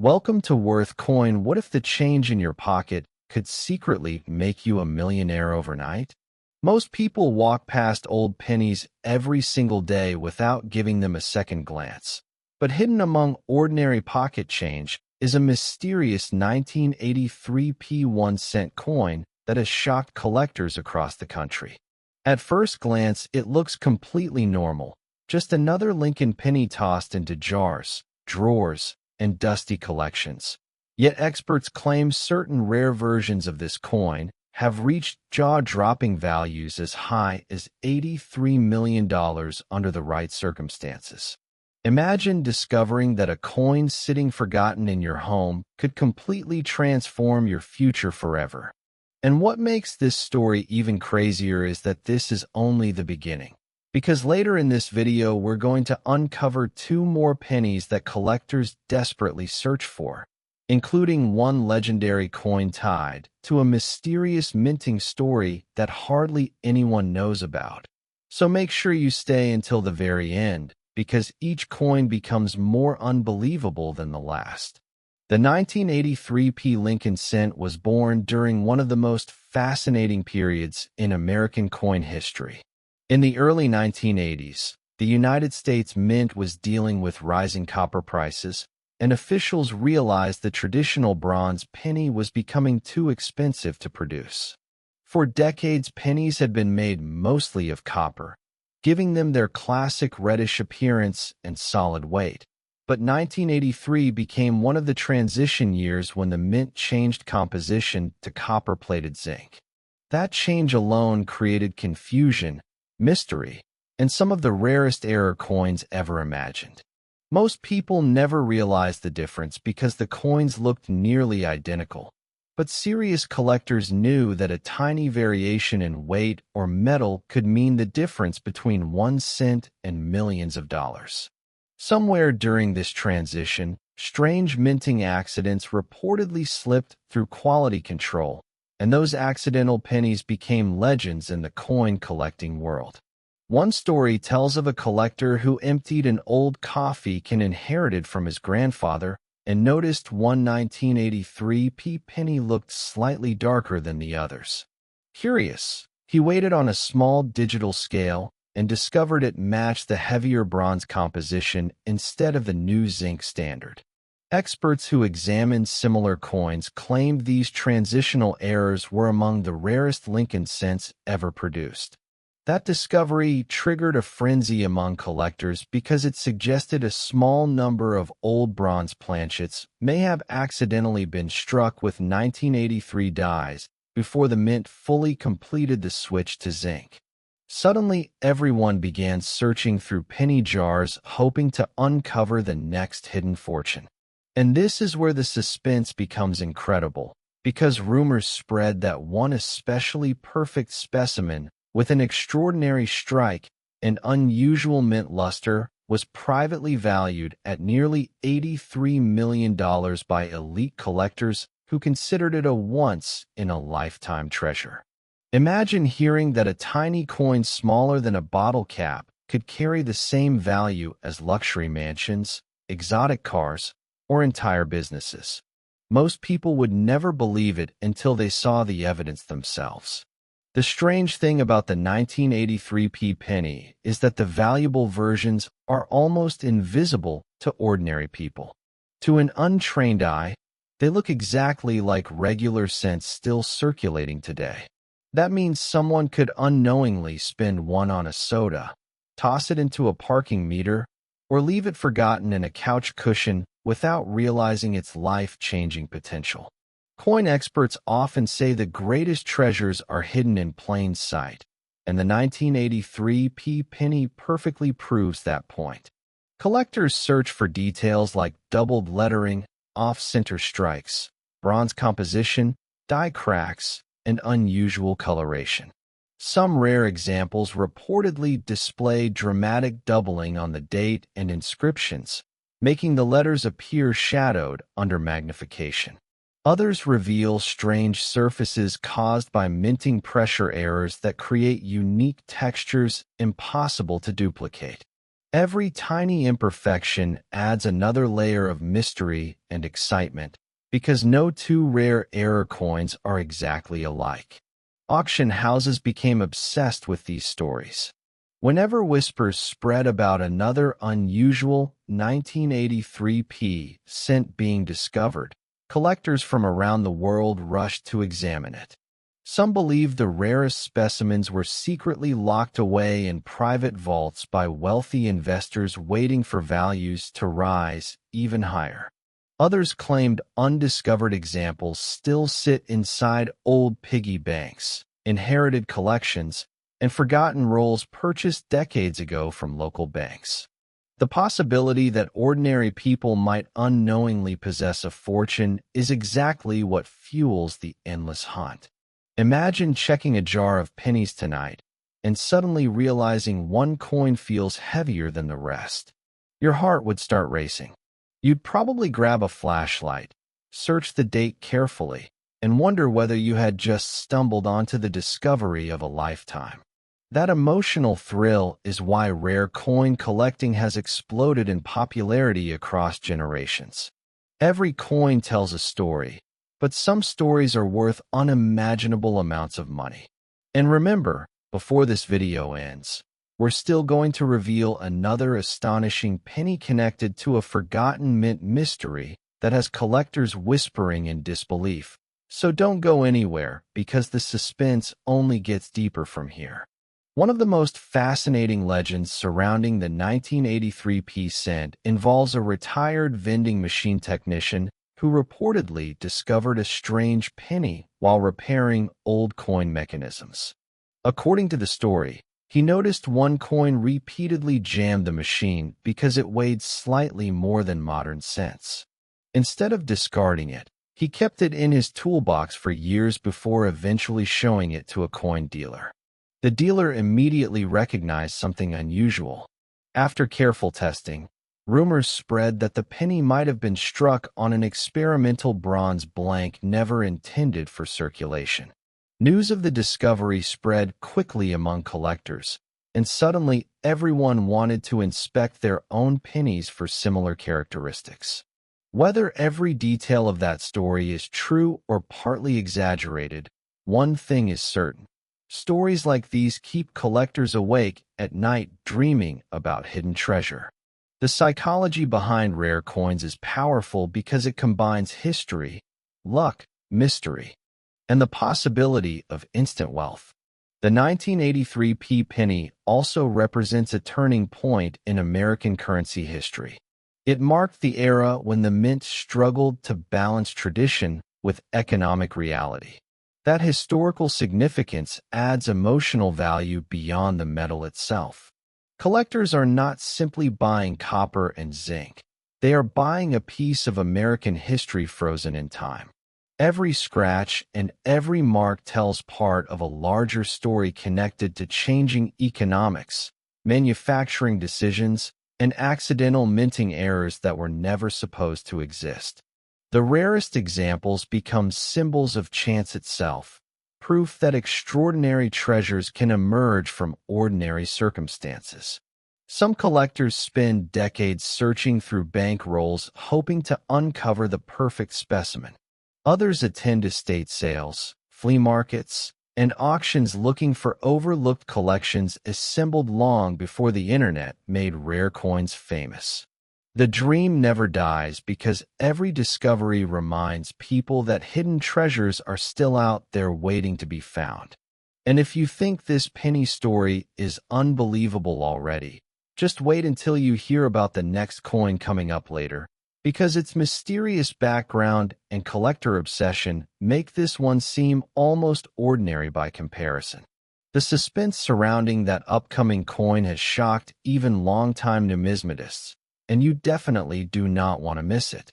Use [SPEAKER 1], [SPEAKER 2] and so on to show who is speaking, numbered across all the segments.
[SPEAKER 1] Welcome to Worth Coin. What if the change in your pocket could secretly make you a millionaire overnight? Most people walk past old pennies every single day without giving them a second glance. But hidden among ordinary pocket change is a mysterious 1983 1-cent coin that has shocked collectors across the country. At first glance, it looks completely normal, just another Lincoln penny tossed into jars, drawers, and dusty collections. Yet experts claim certain rare versions of this coin have reached jaw-dropping values as high as $83 million under the right circumstances. Imagine discovering that a coin sitting forgotten in your home could completely transform your future forever. And what makes this story even crazier is that this is only the beginning. Because later in this video, we're going to uncover two more pennies that collectors desperately search for, including one legendary coin tied to a mysterious minting story that hardly anyone knows about. So make sure you stay until the very end, because each coin becomes more unbelievable than the last. The 1983 Lincoln cent was born during one of the most fascinating periods in American coin history. In the early 1980s, the United States Mint was dealing with rising copper prices, and officials realized the traditional bronze penny was becoming too expensive to produce. For decades, pennies had been made mostly of copper, giving them their classic reddish appearance and solid weight. But 1983 became one of the transition years when the mint changed composition to copper-plated zinc. That change alone created confusion, mystery, and some of the rarest error coins ever imagined. Most people never realized the difference because the coins looked nearly identical. But serious collectors knew that a tiny variation in weight or metal could mean the difference between 1 cent and millions of dollars. Somewhere during this transition, strange minting accidents reportedly slipped through quality control, and those accidental pennies became legends in the coin collecting world. One story tells of a collector who emptied an old coffee can inherited from his grandfather and noticed one 1983 penny looked slightly darker than the others. Curious, he weighed it on a small digital scale and discovered it matched the heavier bronze composition instead of the new zinc standard. Experts who examined similar coins claimed these transitional errors were among the rarest Lincoln cents ever produced. That discovery triggered a frenzy among collectors because it suggested a small number of old bronze planchets may have accidentally been struck with 1983 dies before the mint fully completed the switch to zinc. Suddenly, everyone began searching through penny jars hoping to uncover the next hidden fortune. And this is where the suspense becomes incredible, because rumors spread that one especially perfect specimen with an extraordinary strike and unusual mint luster was privately valued at nearly $83 million by elite collectors who considered it a once-in-a-lifetime treasure. Imagine hearing that a tiny coin smaller than a bottle cap could carry the same value as luxury mansions, exotic cars, or entire businesses. Most people would never believe it until they saw the evidence themselves. The strange thing about the 1983 penny is that the valuable versions are almost invisible to ordinary people. To an untrained eye, they look exactly like regular cents still circulating today. That means someone could unknowingly spend one on a soda, toss it into a parking meter, or leave it forgotten in a couch cushion without realizing its life-changing potential. Coin experts often say the greatest treasures are hidden in plain sight, and the 1983 penny perfectly proves that point. Collectors search for details like doubled lettering, off-center strikes, bronze composition, die cracks, and unusual coloration. Some rare examples reportedly display dramatic doubling on the date and inscriptions, making the letters appear shadowed under magnification. Others reveal strange surfaces caused by minting pressure errors that create unique textures impossible to duplicate. Every tiny imperfection adds another layer of mystery and excitement because no two rare error coins are exactly alike. Auction houses became obsessed with these stories. Whenever whispers spread about another unusual 1983p cent being discovered, collectors from around the world rushed to examine it. Some believe the rarest specimens were secretly locked away in private vaults by wealthy investors waiting for values to rise even higher. Others claimed undiscovered examples still sit inside old piggy banks, inherited collections, and forgotten rolls purchased decades ago from local banks. The possibility that ordinary people might unknowingly possess a fortune is exactly what fuels the endless hunt. Imagine checking a jar of pennies tonight and suddenly realizing one coin feels heavier than the rest. Your heart would start racing. You'd probably grab a flashlight, search the date carefully, and wonder whether you had just stumbled onto the discovery of a lifetime. That emotional thrill is why rare coin collecting has exploded in popularity across generations. Every coin tells a story, but some stories are worth unimaginable amounts of money. And remember, before this video ends, we're still going to reveal another astonishing penny connected to a forgotten mint mystery that has collectors whispering in disbelief. So don't go anywhere, because the suspense only gets deeper from here. One of the most fascinating legends surrounding the 1983p cent involves a retired vending machine technician who reportedly discovered a strange penny while repairing old coin mechanisms. According to the story, he noticed one coin repeatedly jammed the machine because it weighed slightly more than modern cents. Instead of discarding it, he kept it in his toolbox for years before eventually showing it to a coin dealer. The dealer immediately recognized something unusual. After careful testing, rumors spread that the penny might have been struck on an experimental bronze blank never intended for circulation. News of the discovery spread quickly among collectors, and suddenly everyone wanted to inspect their own pennies for similar characteristics. Whether every detail of that story is true or partly exaggerated, one thing is certain. Stories like these keep collectors awake at night dreaming about hidden treasure. The psychology behind rare coins is powerful because it combines history, luck, mystery, and the possibility of instant wealth. The 1983p penny also represents a turning point in American currency history. It marked the era when the mint struggled to balance tradition with economic reality. That historical significance adds emotional value beyond the metal itself. Collectors are not simply buying copper and zinc. They are buying a piece of American history frozen in time. Every scratch and every mark tells part of a larger story connected to changing economics, manufacturing decisions, and accidental minting errors that were never supposed to exist. The rarest examples become symbols of chance itself, proof that extraordinary treasures can emerge from ordinary circumstances. Some collectors spend decades searching through bank rolls hoping to uncover the perfect specimen. Others attend estate sales, flea markets, and auctions looking for overlooked collections assembled long before the internet made rare coins famous. The dream never dies because every discovery reminds people that hidden treasures are still out there waiting to be found. And if you think this penny story is unbelievable already, just wait until you hear about the next coin coming up later, because its mysterious background and collector obsession make this one seem almost ordinary by comparison. The suspense surrounding that upcoming coin has shocked even longtime numismatists, and you definitely do not want to miss it.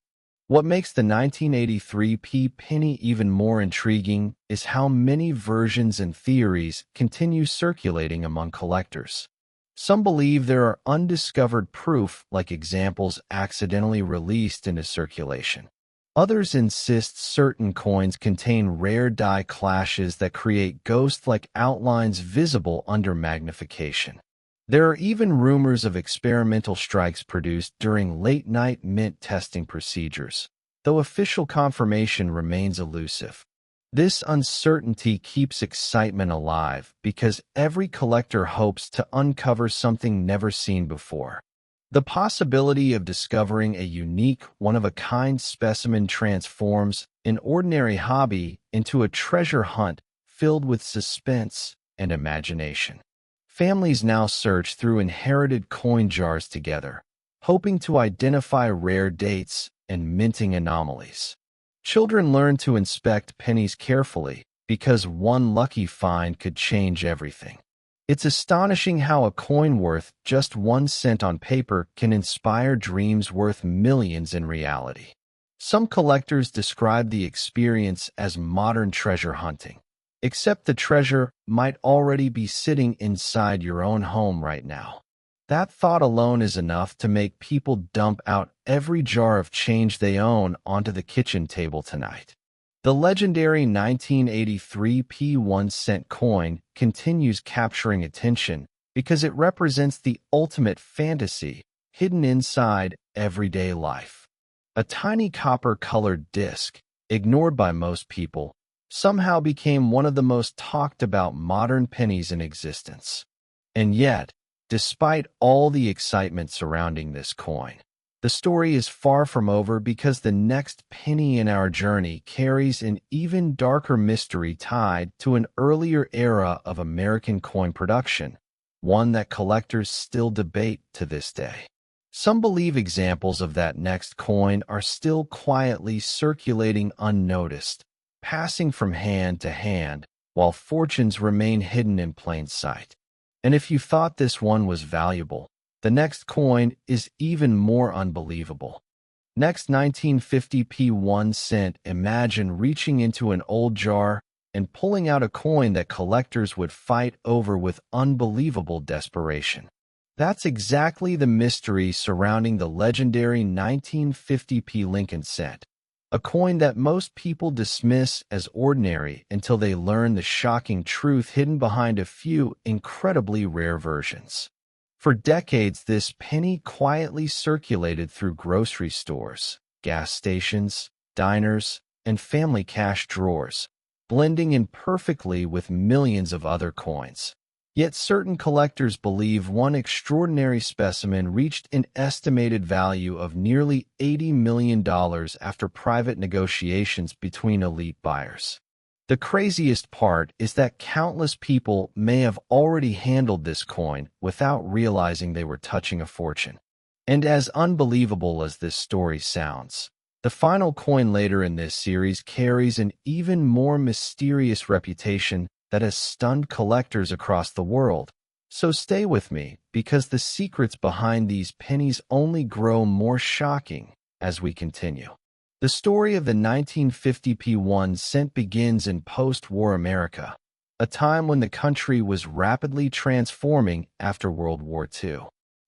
[SPEAKER 1] What makes the 1983p penny even more intriguing is how many versions and theories continue circulating among collectors. Some believe there are undiscovered proof, like examples accidentally released into circulation. Others insist certain coins contain rare die clashes that create ghost-like outlines visible under magnification. There are even rumors of experimental strikes produced during late-night mint testing procedures, though official confirmation remains elusive. This uncertainty keeps excitement alive because every collector hopes to uncover something never seen before. The possibility of discovering a unique, one-of-a-kind specimen transforms an ordinary hobby into a treasure hunt filled with suspense and imagination. Families now search through inherited coin jars together, hoping to identify rare dates and minting anomalies. Children learn to inspect pennies carefully because one lucky find could change everything. It's astonishing how a coin worth just 1 cent on paper can inspire dreams worth millions in reality. Some collectors describe the experience as modern treasure hunting, except the treasure might already be sitting inside your own home right now. That thought alone is enough to make people dump out every jar of change they own onto the kitchen table tonight. The legendary 1983 1-cent coin continues capturing attention because it represents the ultimate fantasy hidden inside everyday life. A tiny copper-colored disc, ignored by most people, somehow became one of the most talked about modern pennies in existence. And yet, despite all the excitement surrounding this coin, the story is far from over because the next penny in our journey carries an even darker mystery tied to an earlier era of American coin production, one that collectors still debate to this day. Some believe examples of that next coin are still quietly circulating unnoticed, passing from hand to hand, while fortunes remain hidden in plain sight. And if you thought this one was valuable, the next coin is even more unbelievable. Next 1950 1 cent, imagine reaching into an old jar and pulling out a coin that collectors would fight over with unbelievable desperation. That's exactly the mystery surrounding the legendary 1950 Lincoln cent, a coin that most people dismiss as ordinary until they learn the shocking truth hidden behind a few incredibly rare versions. For decades, this penny quietly circulated through grocery stores, gas stations, diners, and family cash drawers, blending in perfectly with millions of other coins. Yet certain collectors believe one extraordinary specimen reached an estimated value of nearly $80 million after private negotiations between elite buyers. The craziest part is that countless people may have already handled this coin without realizing they were touching a fortune. And as unbelievable as this story sounds, the final coin later in this series carries an even more mysterious reputation that has stunned collectors across the world. So stay with me, because the secrets behind these pennies only grow more shocking as we continue. The story of the 1950 1 cent begins in post-war America, a time when the country was rapidly transforming after World War II.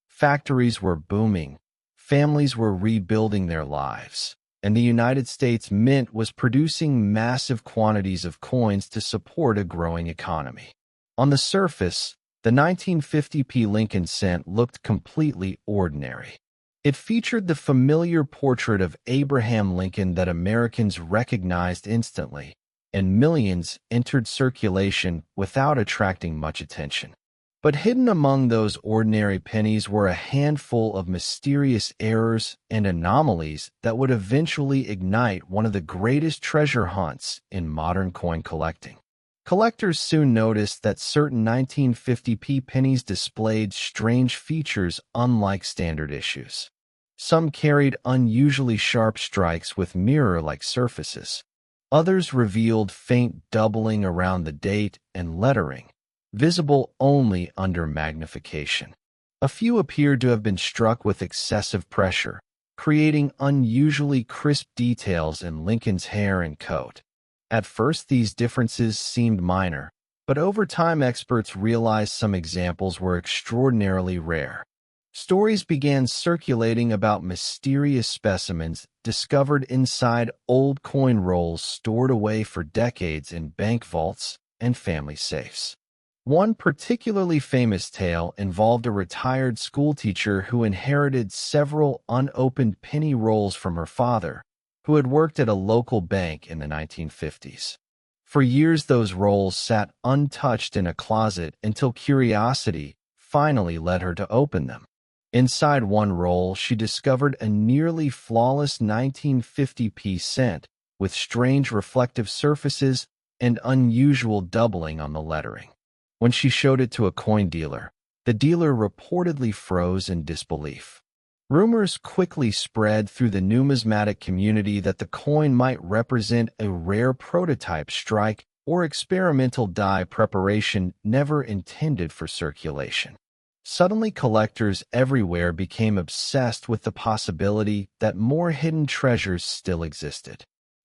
[SPEAKER 1] Factories were booming, families were rebuilding their lives, and the United States Mint was producing massive quantities of coins to support a growing economy. On the surface, the 1950 Lincoln cent looked completely ordinary. It featured the familiar portrait of Abraham Lincoln that Americans recognized instantly, and millions entered circulation without attracting much attention. But hidden among those ordinary pennies were a handful of mysterious errors and anomalies that would eventually ignite one of the greatest treasure hunts in modern coin collecting. Collectors soon noticed that certain 1950 pennies displayed strange features unlike standard issues. Some carried unusually sharp strikes with mirror-like surfaces. Others revealed faint doubling around the date and lettering, visible only under magnification. A few appeared to have been struck with excessive pressure, creating unusually crisp details in Lincoln's hair and coat. At first, these differences seemed minor, but over time experts realized some examples were extraordinarily rare. Stories began circulating about mysterious specimens discovered inside old coin rolls stored away for decades in bank vaults and family safes. One particularly famous tale involved a retired schoolteacher who inherited several unopened penny rolls from her father, who had worked at a local bank in the 1950s. For years, those rolls sat untouched in a closet until curiosity finally led her to open them. Inside one roll, she discovered a nearly flawless 1950p cent with strange reflective surfaces and unusual doubling on the lettering. When she showed it to a coin dealer, the dealer reportedly froze in disbelief. Rumors quickly spread through the numismatic community that the coin might represent a rare prototype strike or experimental die preparation never intended for circulation. Suddenly, collectors everywhere became obsessed with the possibility that more hidden treasures still existed.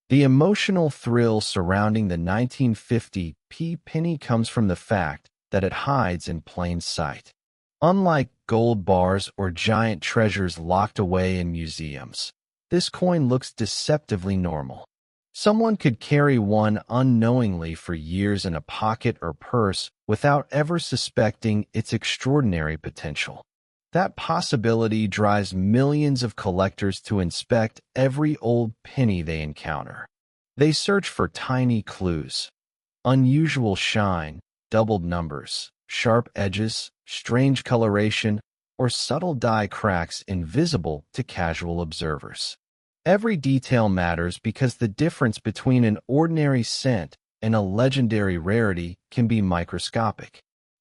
[SPEAKER 1] The emotional thrill surrounding the 1950p penny comes from the fact that it hides in plain sight. Unlike gold bars or giant treasures locked away in museums, this coin looks deceptively normal. Someone could carry one unknowingly for years in a pocket or purse without ever suspecting its extraordinary potential. That possibility drives millions of collectors to inspect every old penny they encounter. They search for tiny clues, unusual shine, doubled numbers, sharp edges, strange coloration, or subtle die cracks invisible to casual observers. Every detail matters because the difference between an ordinary cent and a legendary rarity can be microscopic.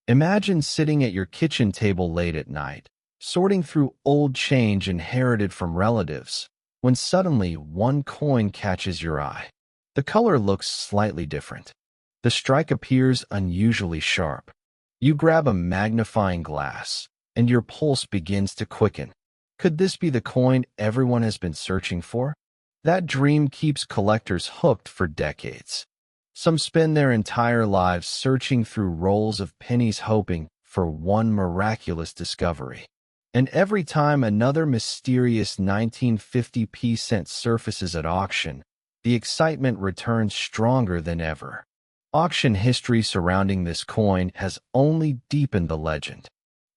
[SPEAKER 1] Imagine sitting at your kitchen table late at night, sorting through old change inherited from relatives, when suddenly one coin catches your eye. The color looks slightly different. The strike appears unusually sharp. You grab a magnifying glass, and your pulse begins to quicken. Could this be the coin everyone has been searching for? That dream keeps collectors hooked for decades. Some spend their entire lives searching through rolls of pennies hoping for one miraculous discovery. And every time another mysterious 1950p cent surfaces at auction, the excitement returns stronger than ever. Auction history surrounding this coin has only deepened the legend.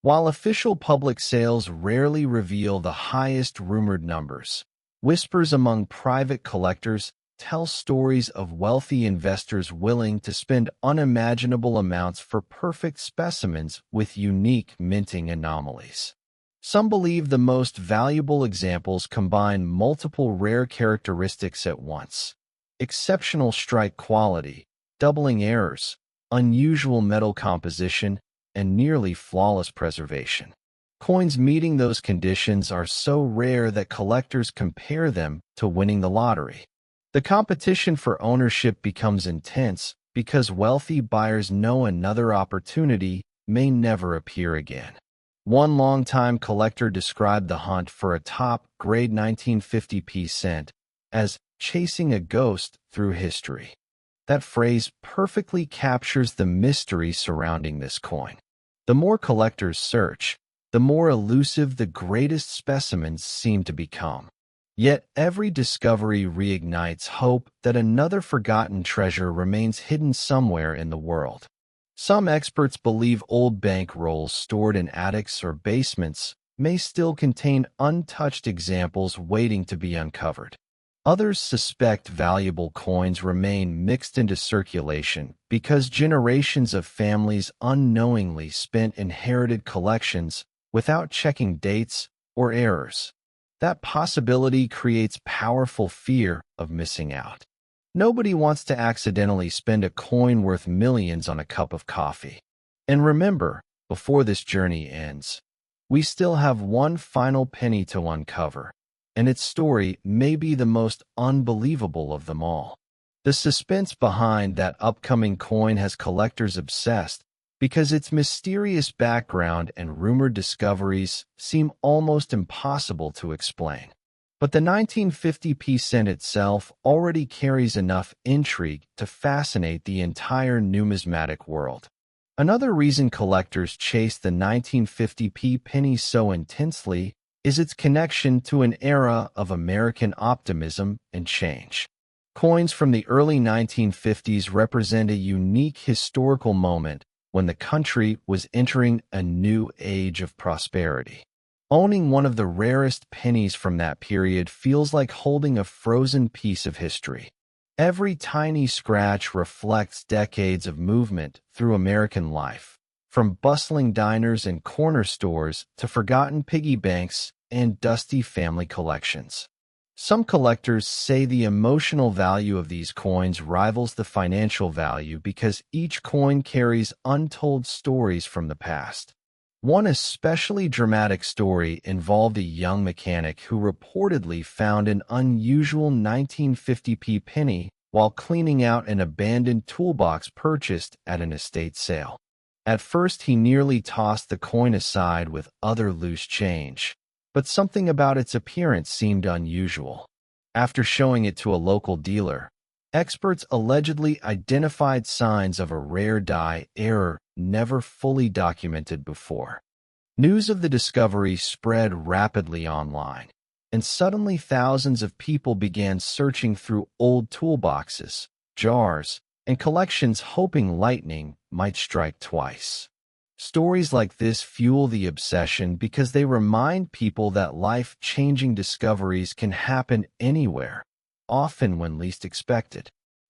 [SPEAKER 1] While official public sales rarely reveal the highest rumored numbers, whispers among private collectors tell stories of wealthy investors willing to spend unimaginable amounts for perfect specimens with unique minting anomalies. Some believe the most valuable examples combine multiple rare characteristics at once: exceptional strike quality, doubling errors, unusual metal composition, and nearly flawless preservation. Coins meeting those conditions are so rare that collectors compare them to winning the lottery. The competition for ownership becomes intense because wealthy buyers know another opportunity may never appear again. One longtime collector described the hunt for a top-grade 1950p cent as chasing a ghost through history. That phrase perfectly captures the mystery surrounding this coin. The more collectors search, the more elusive the greatest specimens seem to become. Yet every discovery reignites hope that another forgotten treasure remains hidden somewhere in the world. Some experts believe old bank rolls stored in attics or basements may still contain untouched examples waiting to be uncovered. Others suspect valuable coins remain mixed into circulation because generations of families unknowingly spent inherited collections without checking dates or errors. That possibility creates powerful fear of missing out. Nobody wants to accidentally spend a coin worth millions on a cup of coffee. And remember, before this journey ends, we still have one final penny to uncover, and its story may be the most unbelievable of them all. The suspense behind that upcoming coin has collectors obsessed because its mysterious background and rumored discoveries seem almost impossible to explain. But the 1950p cent itself already carries enough intrigue to fascinate the entire numismatic world. Another reason collectors chase the 1950p penny so intensely is its connection to an era of American optimism and change. Coins from the early 1950s represent a unique historical moment when the country was entering a new age of prosperity. Owning one of the rarest pennies from that period feels like holding a frozen piece of history. Every tiny scratch reflects decades of movement through American life, from bustling diners and corner stores to forgotten piggy banks and dusty family collections. Some collectors say the emotional value of these coins rivals the financial value because each coin carries untold stories from the past. One especially dramatic story involved a young mechanic who reportedly found an unusual 1950p penny while cleaning out an abandoned toolbox purchased at an estate sale. At first, he nearly tossed the coin aside with other loose change, but something about its appearance seemed unusual. After showing it to a local dealer, experts allegedly identified signs of a rare die error never fully documented before. News of the discovery spread rapidly online, and suddenly thousands of people began searching through old toolboxes, jars, and collections hoping lightning might strike twice. Stories like this fuel the obsession because they remind people that life-changing discoveries can happen anywhere, often when least expected.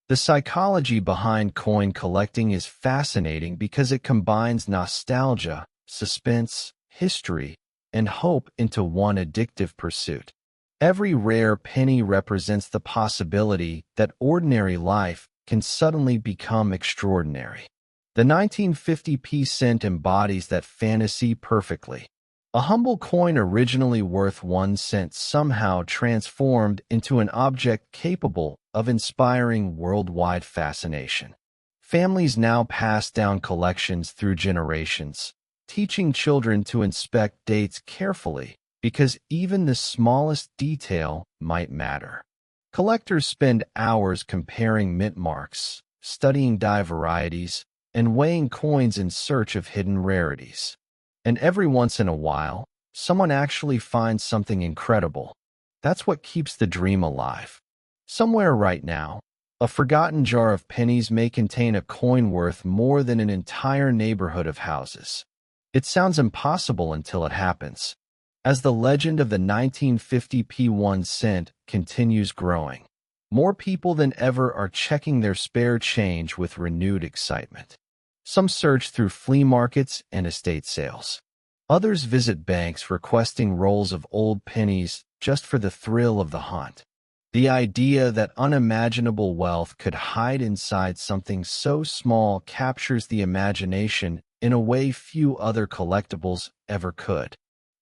[SPEAKER 1] The psychology behind coin collecting is fascinating because it combines nostalgia, suspense, history, and hope into one addictive pursuit. Every rare penny represents the possibility that ordinary life can suddenly become extraordinary. The 1950p cent embodies that fantasy perfectly. A humble coin originally worth 1 cent somehow transformed into an object capable of inspiring worldwide fascination. Families now pass down collections through generations, teaching children to inspect dates carefully because even the smallest detail might matter. Collectors spend hours comparing mint marks, studying die varieties, and weighing coins in search of hidden rarities. And every once in a while, someone actually finds something incredible. That's what keeps the dream alive. Somewhere right now, a forgotten jar of pennies may contain a coin worth more than an entire neighborhood of houses. It sounds impossible until it happens. As the legend of the 1950p 1 cent continues growing, more people than ever are checking their spare change with renewed excitement. Some search through flea markets and estate sales. Others visit banks requesting rolls of old pennies just for the thrill of the hunt. The idea that unimaginable wealth could hide inside something so small captures the imagination in a way few other collectibles ever could.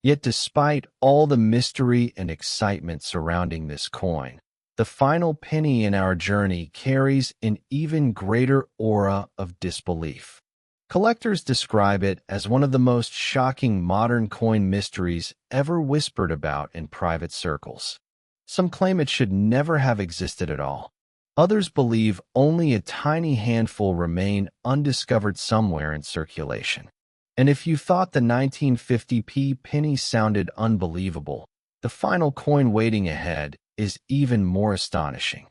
[SPEAKER 1] Yet despite all the mystery and excitement surrounding this coin, the final penny in our journey carries an even greater aura of disbelief. Collectors describe it as one of the most shocking modern coin mysteries ever whispered about in private circles. Some claim it should never have existed at all. Others believe only a tiny handful remain undiscovered somewhere in circulation. And if you thought the 1950p penny sounded unbelievable, the final coin waiting ahead is even more astonishing.